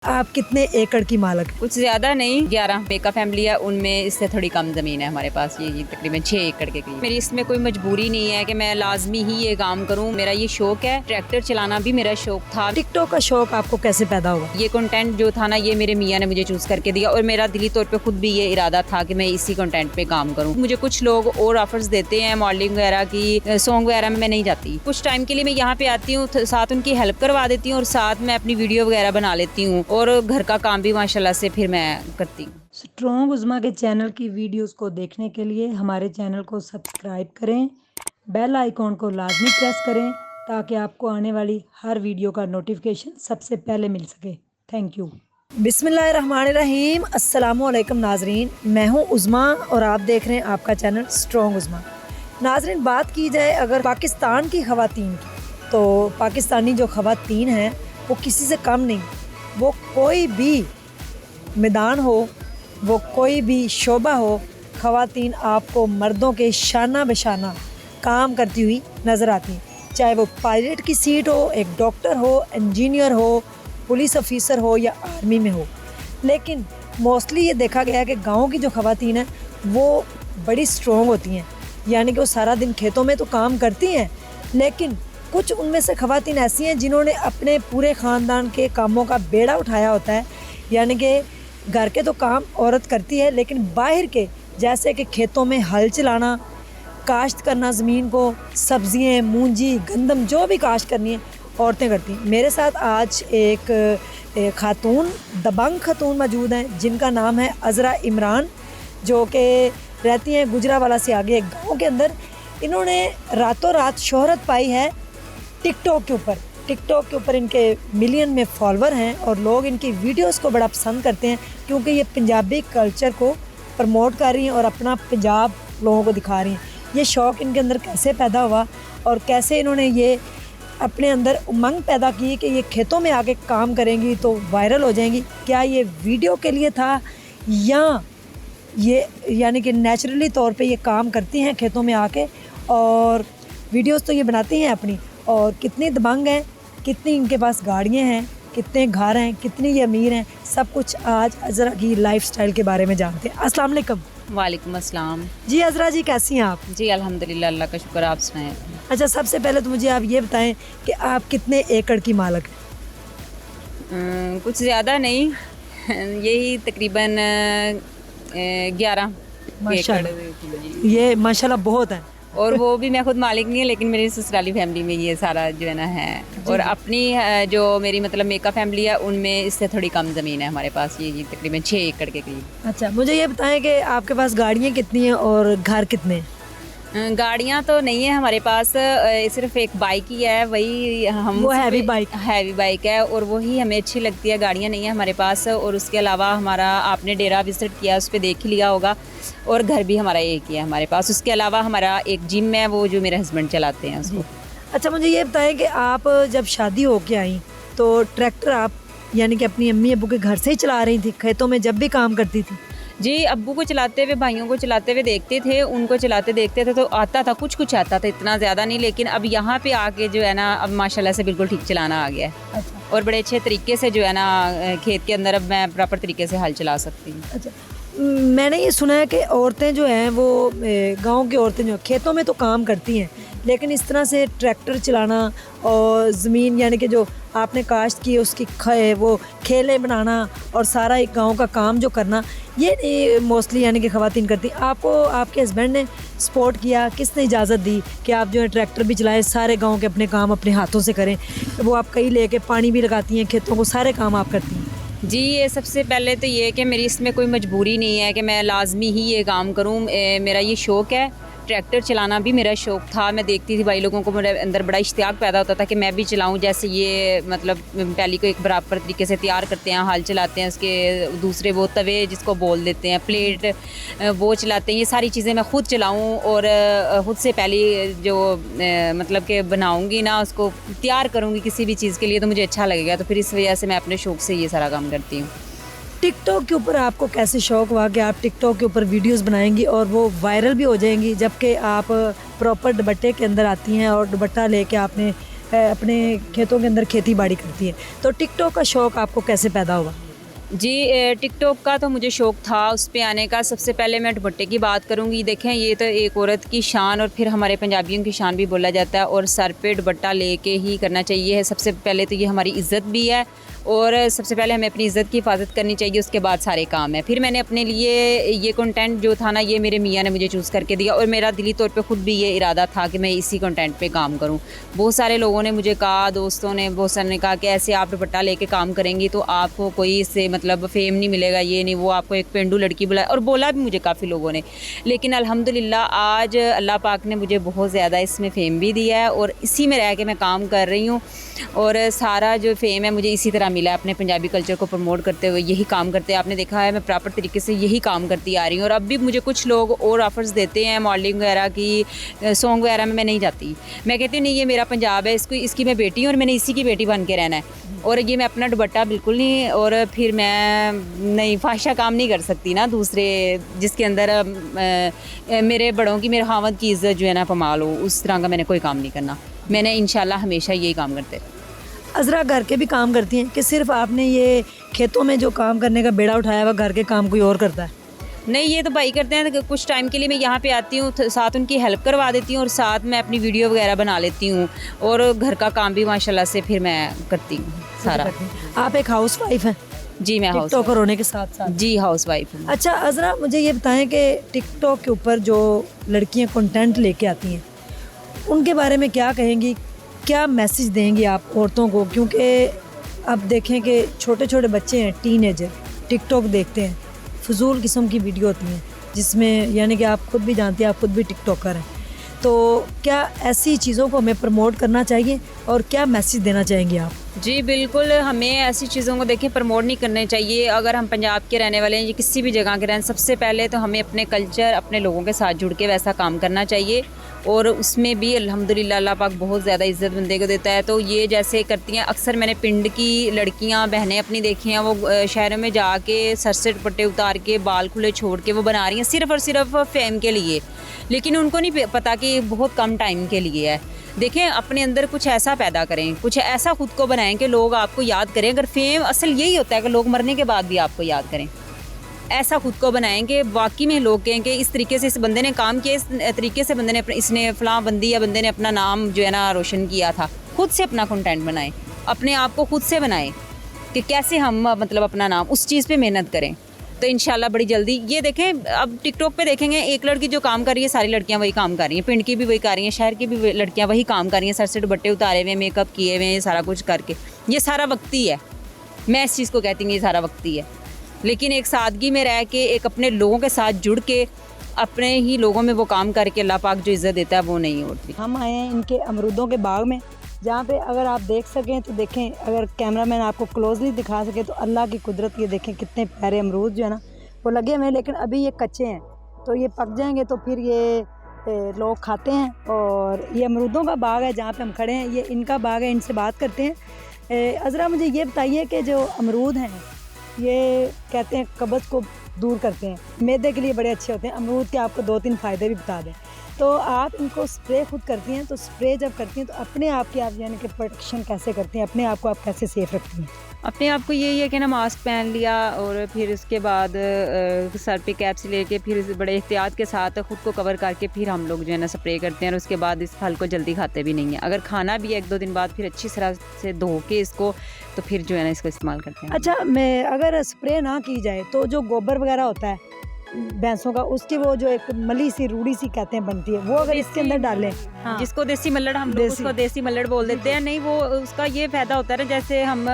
आप कितने एकड़ की मालक हैं? कुछ ज़्यादा नहीं, 11 मेका फैमिली है, उनमें इससे थोड़ी कम ज़मीन है हमारे पास, ये तकरीबन 6 एकड़ के करीब। मेरी इसमें कोई मजबूरी नहीं है कि मैं लाजमी ही ये काम करूं, मेरा ये शौक है। ट्रैक्टर चलाना भी मेरा शौक था। टिकटॉक का शौक आपको कैसे पैदा हुआ? ये कंटेंट जो था ना, ये मेरे मियाँ ने मुझे चूज़ करके दिया और मेरा दिली तौर पे खुद भी ये इरादा था कि मैं इसी कंटेंट पे काम करूं। मुझे कुछ लोग और ऑफर्स देते हैं मॉडलिंग वगैरह की, सॉन्ग वगैरह में मैं नहीं जाती। कुछ टाइम के लिए मैं यहाँ पे आती हूँ, साथ उनकी हेल्प करवा देती हूँ और साथ मैं अपनी वीडियो वगैरह बना लेती हूँ और घर का काम भी माशाल्लाह से फिर मैं करती हूँ। स्ट्रॉन्ग उज़्मा के चैनल की वीडियोस को देखने के लिए हमारे चैनल को सब्सक्राइब करें, बेल आइकॉन को लाजमी प्रेस करें ताकि आपको आने वाली हर वीडियो का नोटिफिकेशन सबसे पहले मिल सके। Thank you. बिस्मिल्लाहिर्रहमानिर्रहीम। अस्सलामु अलैकुम नाजरीन, मैं हूँ उज़्मा और आप देख रहे हैं आपका चैनल स्ट्रॉन्ग उज़्मा। नाजरीन, बात की जाए अगर पाकिस्तान की ख़वातीन की, तो पाकिस्तानी जो ख़वातीन हैं वो किसी से कम नहीं। वो कोई भी मैदान हो, वो कोई भी शोबा हो, ख़वातीन आपको मर्दों के शाना बशाना काम करती हुई नज़र आती हैं। चाहे वो पायलट की सीट हो, एक डॉक्टर हो, इंजीनियर हो, पुलिस ऑफिसर हो या आर्मी में हो। लेकिन मोस्टली ये देखा गया है कि गाँव की जो ख़वातीन हैं वो बड़ी स्ट्रॉन्ग होती हैं, यानी कि वो सारा दिन खेतों में तो काम करती हैं, लेकिन कुछ उनमें से ख़वातीन ऐसी हैं जिन्होंने अपने पूरे ख़ानदान के कामों का बेड़ा उठाया होता है। यानी कि घर के तो काम औरत करती है, लेकिन बाहर के जैसे कि खेतों में हल चलाना, काश्त करना, ज़मीन को सब्ज़ियाँ, मूंजी, गंदम जो भी काश्त करनी है औरतें करती हैं। मेरे साथ आज एक खातून, दबंग खातून मौजूद हैं जिनका नाम है अज़रा इमरान, जो कि रहती हैं गुजरावाला से आगे एक गाँव के अंदर। इन्होंने रातों रात शोहरत पाई है टिकटॉक के ऊपर इनके मिलियन में फॉलोवर हैं और लोग इनकी वीडियोस को बड़ा पसंद करते हैं क्योंकि ये पंजाबी कल्चर को प्रमोट कर रही हैं और अपना पंजाब लोगों को दिखा रही हैं। ये शौक़ इनके अंदर कैसे पैदा हुआ और कैसे इन्होंने ये अपने अंदर उमंग पैदा की कि ये खेतों में आके काम करेंगी तो वायरल हो जाएंगी, क्या ये वीडियो के लिए था या ये यानी कि नेचुरली तौर पे ये काम करती हैं खेतों में आके और वीडियोस तो ये बनाती हैं अपनी। और कितनी दबंग हैं, कितनी इनके पास गाड़ियाँ हैं, कितने घर हैं, कितनी ये अमीर हैं, सब कुछ आज अज़रा की लाइफस्टाइल के बारे में जानते हैं। अस्सलाम वालेकुम। वालेकुम अस्सलाम। जी अज़रा जी, कैसी हैं आप? जी अल्हम्दुलिल्लाह, अल्लाह का शुक्र। आप सुनाएं। अच्छा, सबसे पहले तो मुझे आप ये बताएं कि आप कितने एकड़ की मालक हैं? कुछ ज़्यादा नहीं, यही तकरीबन 11 माशाल्लाह, ये माशाल्लाह बहुत है। और वो भी मैं खुद मालिक नहीं है, लेकिन मेरी ससुराली फैमिली में ये सारा जो है ना है। और अपनी जो मेरी मतलब मेका फैमिली है, उनमें इससे थोड़ी कम ज़मीन है हमारे पास, ये तकरीबन 6 एकड़ के करीब। अच्छा, मुझे ये बताएं कि आपके पास गाड़ियाँ कितनी हैं और घर कितने हैं? गाड़ियाँ तो नहीं है हमारे पास, सिर्फ एक बाइक ही है, वही हम वो हैवी बाइक है और वही हमें अच्छी लगती है। गाड़ियाँ नहीं है हमारे पास और उसके अलावा हमारा आपने डेरा विजिट किया, उस पर देख ही लिया होगा, और घर भी हमारा एक ही है हमारे पास। उसके अलावा हमारा एक जिम है, वो जो मेरे हस्बैंड चलाते हैं उसको। अच्छा, मुझे ये बताएं कि आप जब शादी होके आई तो ट्रैक्टर आप यानी कि अपनी अम्मी अब्बू के घर से ही चला रही थी, खेतों में जब भी काम करती थी? जी, अब्बू को चलाते हुए, भाइयों को चलाते हुए देखते थे, उनको चलाते देखते थे तो आता था, कुछ आता था, इतना ज़्यादा नहीं। लेकिन अब यहाँ पे आके जो है ना, अब माशाल्लाह से बिल्कुल ठीक चलाना आ गया है। अच्छा। और बड़े अच्छे तरीके से जो है ना खेत के अंदर अब मैं प्रॉपर तरीके से हल चला सकती हूँ। अच्छा, मैंने ये सुना है कि औरतें जो हैं वो गांव की औरतें जो खेतों में तो काम करती हैं, लेकिन इस तरह से ट्रैक्टर चलाना और ज़मीन यानी कि जो आपने काश्त की उसकी वो खेले बनाना और सारा एक गांव का काम जो करना, ये मोस्टली यानी कि ख़वातीन करती। आपको आपके हस्बैंड ने सपोर्ट किया? किसने इजाज़त दी कि आप जो है ट्रैक्टर भी चलाएं, सारे गांव के अपने काम अपने हाथों से करें? वो आप कहीं लेके पानी भी लगाती हैं खेतों को, सारे काम आप करती हैं? जी, ये सबसे पहले तो ये कि मेरी इसमें कोई मजबूरी नहीं है कि मैं लाजमी ही ये काम करूं। मेरा ये शौक़ है, ट्रैक्टर चलाना भी मेरा शौक़ था। मैं देखती थी भाई लोगों को, मेरे अंदर बड़ा इश्तियाक पैदा होता था कि मैं भी चलाऊं। जैसे ये मतलब पैली को एक बराबर तरीके से तैयार करते हैं, हल चलाते हैं, उसके दूसरे वो तवे जिसको बोल देते हैं, प्लेट वो चलाते हैं। ये सारी चीज़ें मैं खुद चलाऊं और ख़ुद से पहले जो मतलब कि बनाऊंगी ना, उसको तैयार करूँगी किसी भी चीज़ के लिए तो मुझे अच्छा लगेगा। तो फिर इस वजह से मैं अपने शौक़ से ये सारा काम करती हूँ। टिकटॉक के ऊपर आपको कैसे शौक़ हुआ कि आप टिकटॉक के ऊपर वीडियोस बनाएंगी और वो वायरल भी हो जाएंगी, जबकि आप प्रॉपर दुपट्टे के अंदर आती हैं और दुपट्टा लेके आपने अपने खेतों के अंदर खेती बाड़ी करती हैं। तो टिकटॉक का शौक़ आपको कैसे पैदा हुआ? जी, टिकटॉक का तो मुझे शौक़ था उस पे आने का। सबसे पहले मैं दुपट्टे की बात करूँगी। देखें, ये तो एक औरत की शान और फिर हमारे पंजाबियों की शान भी बोला जाता है, और सर पे दुपट्टा लेके ही करना चाहिए। सबसे पहले तो ये हमारी इज़्ज़त भी है, और सबसे पहले हमें अपनी इज़्ज़त की हिफाजत करनी चाहिए, उसके बाद सारे काम हैं। फिर मैंने अपने लिए ये कंटेंट जो था ना, ये मेरे मियाँ ने मुझे चूज़ करके दिया, और मेरा दिली तौर पे ख़ुद भी ये इरादा था कि मैं इसी कंटेंट पे काम करूँ। बहुत सारे लोगों ने मुझे कहा, दोस्तों ने, बहुत सारे ने कहा कि ऐसे आप दुपट्टा लेके काम करेंगी तो आपको कोई इससे मतलब फ़ेम नहीं मिलेगा, ये नहीं वो, आपको एक पेंडू लड़की बुलाए, और बोला भी मुझे काफ़ी लोगों ने। लेकिन अल्हम्दुलिल्लाह आज अल्लाह पाक ने मुझे बहुत ज़्यादा इसमें फ़ेम भी दिया है, और इसी में रह के मैं काम कर रही हूँ, और सारा जो फ़ेम है मुझे इसी तरह मिला है, अपने पंजाबी कल्चर को प्रमोट करते हुए यही काम करते हैं। आपने देखा है मैं प्रॉपर तरीके से यही काम करती आ रही हूँ, और अब भी मुझे कुछ लोग और ऑफ़र्स देते हैं मॉडलिंग वगैरह की, सॉन्ग वगैरह में मैं नहीं जाती। मैं कहती हूँ नहीं, ये मेरा पंजाब है, इसकी मैं बेटी हूँ और मैंने इसी की बेटी बन के रहना है, और ये मैं अपना दुपट्टा बिल्कुल नहीं, और फिर मैं नहीं फाहिशा काम नहीं कर सकती ना दूसरे, जिसके अंदर मेरे बड़ों की, मेरे खावंद की इज़्ज़त जो है ना पमाल हो, उस तरह का मैंने कोई काम नहीं करना। मैंने इंशाल्लाह हमेशा यही काम करते। अज़रा घर के भी काम करती हैं कि सिर्फ आपने ये खेतों में जो काम करने का बेड़ा उठाया हुआ, घर के काम कोई और करता है? नहीं, ये तो भाई करते हैं। कुछ टाइम के लिए मैं यहाँ पे आती हूँ, साथ उनकी हेल्प करवा देती हूँ, और साथ मैं अपनी वीडियो वगैरह बना लेती हूँ, और घर का काम भी माशाल्लाह से फिर मैं करती हूँ सारा। आप एक हाउस वाइफ हैं? जी, मैं हाउस टिकटॉकर होने के साथ साथ। जी, हाउस वाइफ हूँ। अच्छा अज़रा, मुझे ये बताएं कि टिकटॉक के ऊपर जो लड़कियां कंटेंट लेके आती हैं, उनके बारे में क्या कहेंगी, क्या मैसेज देंगी आप औरतों को? क्योंकि अब देखें कि छोटे छोटे बच्चे हैं, टीनेजर, टिकटॉक देखते हैं, फजूल किस्म की वीडियो होती हैं, जिसमें यानी कि आप खुद भी जानते हैं, आप खुद भी टिकटॉकर हैं, तो क्या ऐसी चीज़ों को हमें प्रमोट करना चाहिए और क्या मैसेज देना चाहेंगे आप? जी बिल्कुल, हमें ऐसी चीज़ों को देखिए प्रमोट नहीं करने चाहिए। अगर हम पंजाब के रहने वाले हैं या किसी भी जगह के रहें, सबसे पहले तो हमें अपने कल्चर, अपने लोगों के साथ जुड़ के वैसा काम करना चाहिए, और उसमें भी अल्हम्दुलिल्लाह अल्लाह पाक बहुत ज़्यादा इज़्ज़त बंदे को देता है। तो ये जैसे करती हैं, अक्सर मैंने पिंड की लड़कियां बहनें अपनी देखी हैं, वो शहरों में जाके सर से दुपट्टे उतार के बाल खुले छोड़ के वो बना रही हैं सिर्फ़ और सिर्फ फेम के लिए, लेकिन उनको नहीं पता कि बहुत कम टाइम के लिए है। देखें, अपने अंदर कुछ ऐसा पैदा करें, कुछ ऐसा खुद को बनाएं कि लोग आपको याद करें। अगर फेम असल यही होता है कि लोग मरने के बाद भी आपको याद करें, ऐसा खुद को बनाएं कि वाकई में लोग कहें कि इस तरीके से इस बंदे ने काम किया, इस तरीके से बंदे ने इसने फलां बंदी या बंदे ने अपना नाम जो है ना रोशन किया था। खुद से अपना कंटेंट बनाएं, अपने आप को खुद से बनाएं कि कैसे हम मतलब अपना नाम, उस चीज़ पे मेहनत करें, तो इंशाल्लाह बड़ी जल्दी ये देखें। अब टिकटॉक पे देखेंगे, एक लड़की जो काम कर रही है, सारी लड़कियां वही काम कर रही हैं, पिंड की भी वही कर रही हैं, शहर की भी लड़कियां वही काम कर रही हैं, सर से दुपट्टे उतारे हुए, मेकअप किए हुए, सारा कुछ करके। ये सारा वक्ती है, मैं इस चीज़ को कहती हूँ, ये सारा वक्ती है। लेकिन एक सादगी में रह के, एक अपने लोगों के साथ जुड़ के, अपने ही लोगों में वो काम करके अल्लाह पाक जो इज़्ज़त देता है वो नहीं होती। हम आए हैं इनके अमरूदों के बाग में, जहाँ पे अगर आप देख सकें तो देखें, अगर कैमरामैन आपको क्लोजली दिखा सके तो अल्लाह की कुदरत, ये देखें कितने प्यारे अमरूद जो है ना वो लगे हुए हैं, लेकिन अभी ये कच्चे हैं, तो ये पक जाएंगे तो फिर ये लोग खाते हैं। और ये अमरूदों का बाग है जहाँ पे हम खड़े हैं, ये इनका बाग है, इनसे बात करते हैं। अज़रा, मुझे ये बताइए कि जो अमरूद हैं, ये कहते हैं कब्ज़ को दूर करते हैं, मैदे के लिए बड़े अच्छे होते हैं। अमरूद के आपको 2-3 फ़ायदे भी बता दें। तो आप इनको स्प्रे खुद करती हैं, तो स्प्रे जब करती हैं तो अपने आप की आप यानी कि प्रोटेक्शन कैसे करती हैं, अपने आप को आप कैसे सेफ़ रखती हैं? अपने आप को यही है कि ना मास्क पहन लिया, और फिर उसके बाद सर पे कैप से लेके फिर बड़े एहतियात के साथ ख़ुद को कवर करके फिर हम लोग जो है ना स्प्रे करते हैं, और उसके बाद इस फल को जल्दी खाते भी नहीं हैं। अगर खाना भी 1-2 दिन बाद फिर अच्छी तरह से धो के इसको, तो फिर जो है ना इसको इस्तेमाल करते हैं। अच्छा, मैं अगर स्प्रे ना की जाए तो जो गोबर वगैरह होता है भैंसों का, उसकी वो जो एक मली सी, रूढ़ी सी कहते हैं बनती है, वो अगर इसके अंदर डालें, हाँ, जिसको देसी मल्लड़, हम लोग उसको देसी मल्लड़ बोल देते हैं। नहीं, वो उसका ये फ़ायदा होता है ना, जैसे हम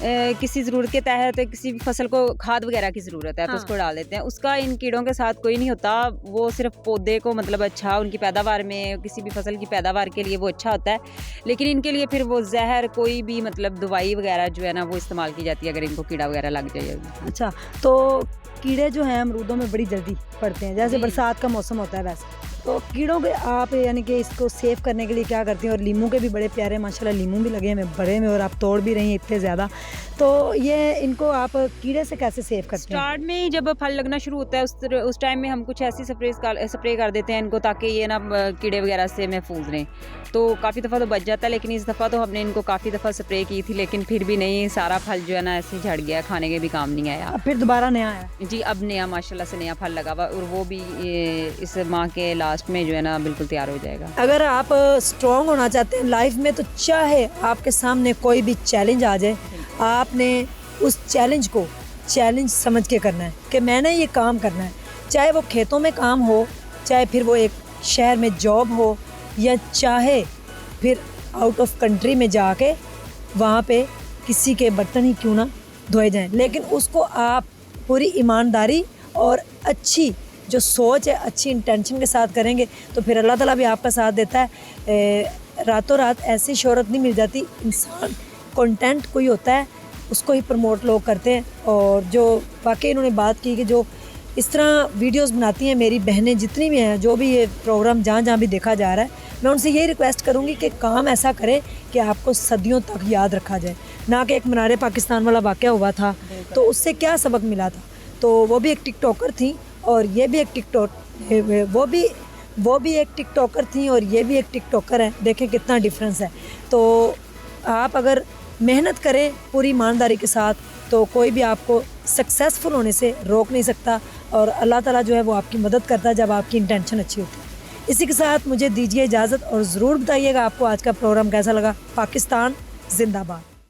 किसी ज़रूरत के तहत किसी भी फसल को खाद वगैरह की ज़रूरत है, हाँ, तो उसको डाल देते हैं। उसका इन कीड़ों के साथ कोई नहीं होता, वो सिर्फ पौधे को मतलब अच्छा, उनकी पैदावार में, किसी भी फसल की पैदावार के लिए वो अच्छा होता है। लेकिन इनके लिए फिर वो जहर, कोई भी मतलब दवाई वगैरह जो है ना वो इस्तेमाल की जाती है अगर इनको कीड़ा वगैरह लग जाए। अच्छा, तो कीड़े जो हैं अमरूदों में बड़ी जल्दी पड़ते हैं, जैसे बरसात का मौसम होता है वैसे? तो कीड़ों के आप यानी कि इसको सेव करने के लिए क्या करती हैं? और लीमू के भी बड़े प्यारे माशाल्लाह लीमू भी लगे हैं बड़े में, और आप तोड़ भी रही हैं इतने ज़्यादा। तो ये इनको आप कीड़े से कैसे सेव करते हैं? स्टार्ट में ही जब फल लगना शुरू होता है उस टाइम में हम कुछ ऐसी स्प्रे कर देते हैं इनको, ताकि ये ना कीड़े वगैरह से महफूज रहें। तो काफ़ी दफ़ा तो बच जाता है, लेकिन इस दफ़ा तो हमने इनको काफ़ी दफ़ा स्प्रे की थी, लेकिन फिर भी नहीं, सारा फल जो है ना ऐसे ही झड़ गया, खाने के भी काम नहीं आया। अब फिर दोबारा नया आया? जी, अब नया माशाल्लाह से नया फल लगा हुआ, और वो भी इस माह के लास्ट में जो है ना बिल्कुल तैयार हो जाएगा। अगर आप स्ट्रॉन्ग होना चाहते हैं लाइफ में, तो चाहे आपके सामने कोई भी चैलेंज आ जाए, आपने उस चैलेंज को चैलेंज समझ के करना है कि मैंने ये काम करना है। चाहे वो खेतों में काम हो, चाहे फिर वो एक शहर में जॉब हो, या चाहे फिर आउट ऑफ कंट्री में जाके वहाँ पे किसी के बर्तन ही क्यों ना धोए जाएं, लेकिन उसको आप पूरी ईमानदारी और अच्छी जो सोच है, अच्छी इंटेंशन के साथ करेंगे, तो फिर अल्लाह ताला भी आपका साथ देता है। रातों रात ऐसी शोहरत नहीं मिल जाती। इंसान कंटेंट कोई होता है उसको ही प्रमोट लोग करते हैं। और जो वाकई इन्होंने बात की कि जो इस तरह वीडियोस बनाती हैं मेरी बहनें जितनी भी हैं, जो भी ये प्रोग्राम जहाँ जहाँ भी देखा जा रहा है, मैं उनसे यही रिक्वेस्ट करूँगी कि काम ऐसा करें कि आपको सदियों तक याद रखा जाए, ना कि एक मीनार पाकिस्तान वाला वाक़या हुआ था तो उससे क्या सबक मिला था। तो वो भी एक टिकटॉकर थी और ये भी एक वो भी एक टिकटॉकर थी और ये भी एक टिकटॉकर है। देखें कितना डिफरेंस है। तो आप अगर मेहनत करें पूरी ईमानदारी के साथ, तो कोई भी आपको सक्सेसफुल होने से रोक नहीं सकता, और अल्लाह ताला जो है वो आपकी मदद करता है जब आपकी इंटेंशन अच्छी होती है। इसी के साथ मुझे दीजिए इजाज़त, और ज़रूर बताइएगा आपको आज का प्रोग्राम कैसा लगा। पाकिस्तान जिंदाबाद।